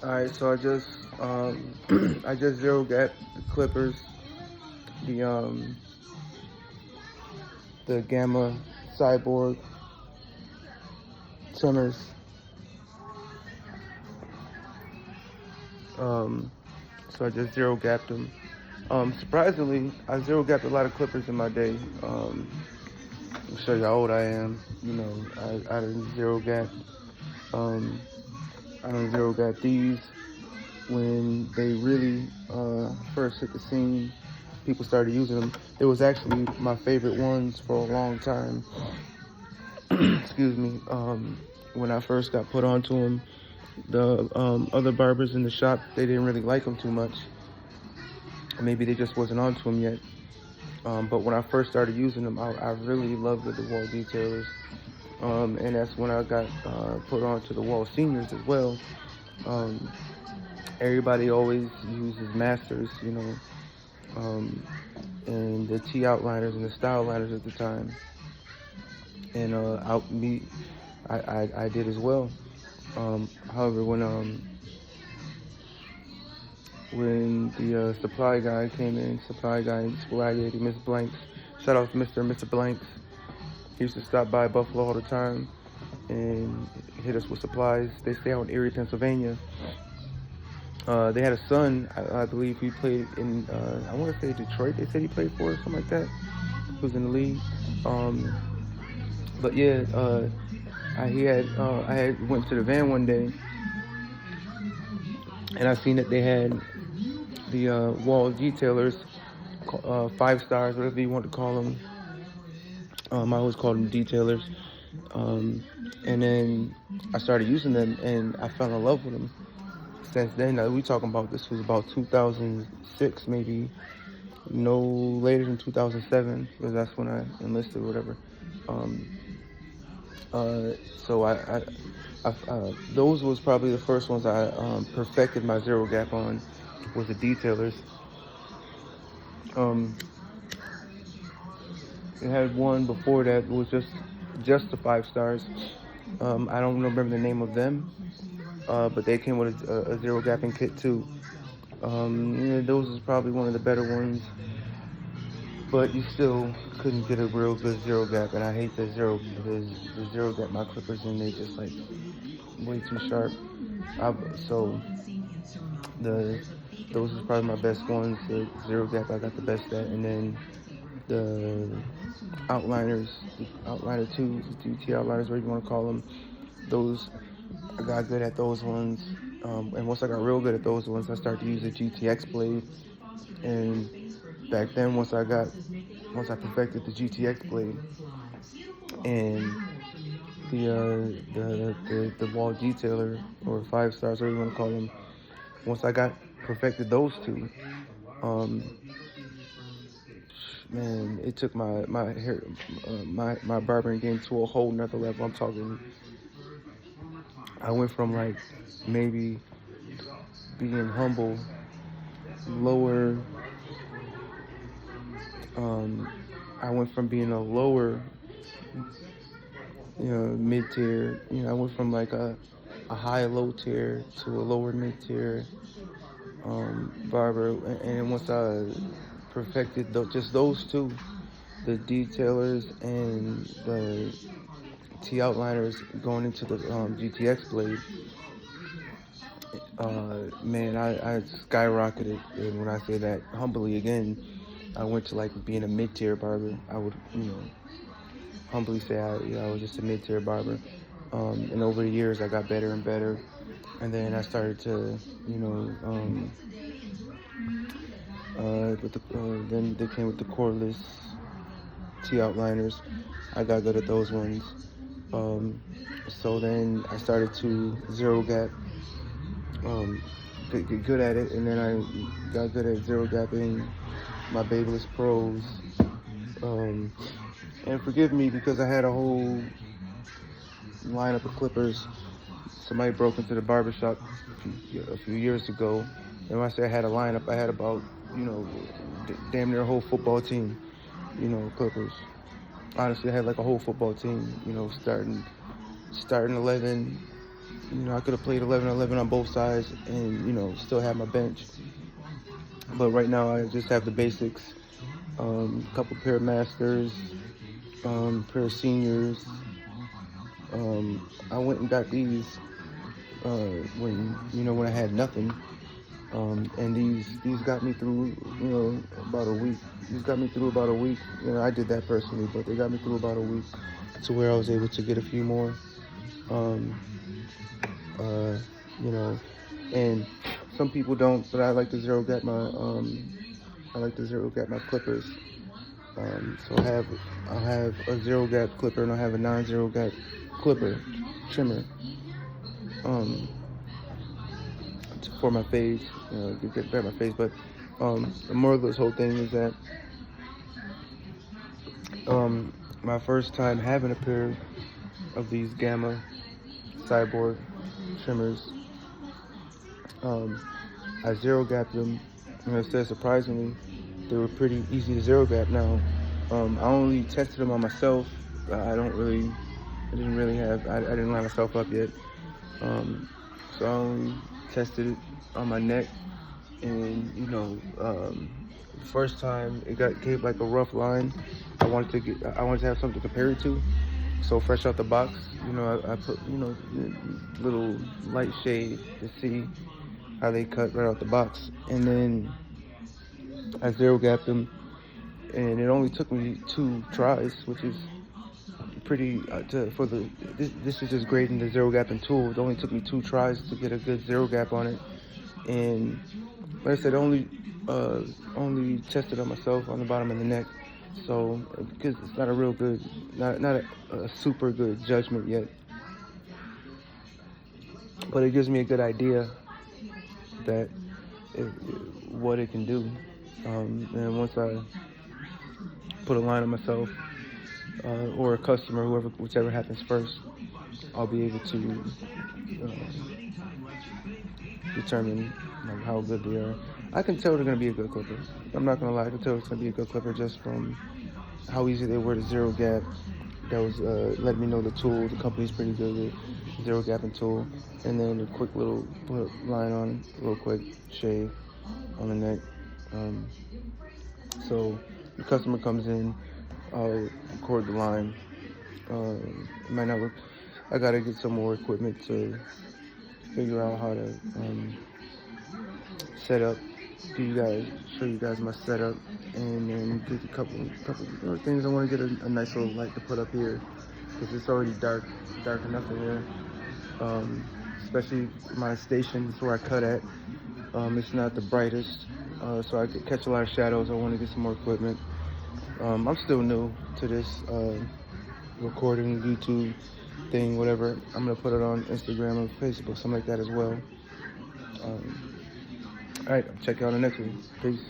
All right, so I just I just zero gap the clippers, the um the Gamma Cyborg trimmers. Um, so I just zero gapped them. Surprisingly, I zero gapped a lot of clippers in my day. I'll show you how old I am. I didn't zero gap. Um, I done zero gap these when they really first hit the scene. People started using them. It was actually my favorite ones for a long time. Excuse me. When I first got put onto them, the other barbers in the shop, they didn't really like them too much. Maybe they just wasn't onto them yet. But when I first started using them, I really loved the wall detailers. And that's when I got put onto the wall seniors as well. Um, Everybody always uses masters, and the T outliners and the style liners at the time. And I did as well. However, when the supply guy came in, supply guy, supply lady, Miss Blanks, shout out to Mr. and Mr. Blanks. He used to stop by Buffalo all the time and hit us with supplies. They stay out in Erie, Pennsylvania. They had a son, I believe he played in, I want to say Detroit, they said he played for, or something like that. He was in the league. But yeah, I had went to the van one day and I seen that they had the wall detailers, 5 stars, whatever you want to call them. I always called them detailers. And then I started using them and I fell in love with them. Since then, we talking about this was about 2006, maybe no later than 2007, because that's when I enlisted or whatever. So those was probably the first ones I perfected my zero gap on, was the detailers. It had one before that was just the 5 stars. I don't remember the name of them, but they came with a zero gapping kit too. Those is probably one of the better ones, but you still couldn't get a real good zero gap, and I hate the zero gap my clippers, and they just like way too sharp. So those is probably my best ones. The zero gap I got the best at, and then the outliners, the outliner 2s, the GT outliners, whatever you want to call them. Those, I got good at those ones. And once I got real good at those ones, I started to use a GTX blade. And back then, once I perfected the GTX blade and the wall detailer, or 5 stars, whatever you want to call them, once I got perfected those two, man, it took my hair, my barbering game to a whole nother level. I'm talking, I went from like maybe being humble, lower. I went from being a lower, mid tier. I went from like a high low tier to a lower mid tier barber, and once I perfected just those two, the detailers and the T outliners going into the GTX blade, man, I skyrocketed. And when I say that humbly again, I went to like being a mid-tier barber. I would, humbly say I was just a mid-tier barber. And over the years, I got better and better. And then I started to, then they came with the cordless T outliners. I got good at those ones. So then I started to zero gap, get good at it, and then I got good at zero gapping my Babyliss Pros. And forgive me because I had a whole lineup of clippers. Somebody broke into the barbershop a few years ago, and when I say I had a lineup, I had about, damn near a whole football team, clippers. Honestly, I had like a whole football team, starting 11, You know, I could have played 11-11 on both sides and, you know, still have my bench. But right now I just have the basics. Couple pair of masters, pair of seniors. I went and got these when I had nothing. And these got me through, you know, about a week. These got me through about a week. You know, I did that personally, but they got me through about a week to where I was able to get a few more. You know, and some people don't, but I like to zero gap my clippers. So I'll have a zero gap clipper and I'll have a non-zero gap clipper trimmer. For my fades, you know, to get better my fades. But the moral of this whole thing is that my first time having a pair of these Gamma Cyborg trimmers, I zero gapped them. And instead, surprisingly, they were pretty easy to zero gap. Now, I only tested them on myself. I didn't line myself up yet. So I only tested it on my neck, and you know, the first time it gave like a rough line. I wanted to have something to compare it to. So fresh out the box, you know, I put, you know, little light shade to see how they cut right out the box, and then I zero gapped them, and it only took me 2 tries, which is pretty this is just grading the zero gapping tool. It only took me 2 tries to get a good zero gap on it, and like I said, only tested on myself on the bottom of the neck. So because it's not a real good, not a super good judgment yet, but it gives me a good idea that what it can do. And once I put a line on myself, or a customer, whichever happens first, I'll be able to determine how good they are. I can tell they're going to be a good clipper. I'm not going to lie, I can tell it's going to be a good clipper just from how easy they were to zero gap. That was letting me know the tool, the company's pretty good with zero gapping tool. And then a quick little put line on, a little quick shave on the neck. So the customer comes in, I'll record the line. It might not work. I gotta get some more equipment to figure out how to set up. Show you guys my setup, and then get a couple other things. I want to get a nice little light to put up here because it's already dark enough in here. Especially my station is where I cut at. It's not the brightest, so I could catch a lot of shadows. I want to get some more equipment. I'm still new to this recording, YouTube thing, whatever. I'm gonna put it on Instagram or Facebook, something like that as well. All right, check you out on the next one. Peace.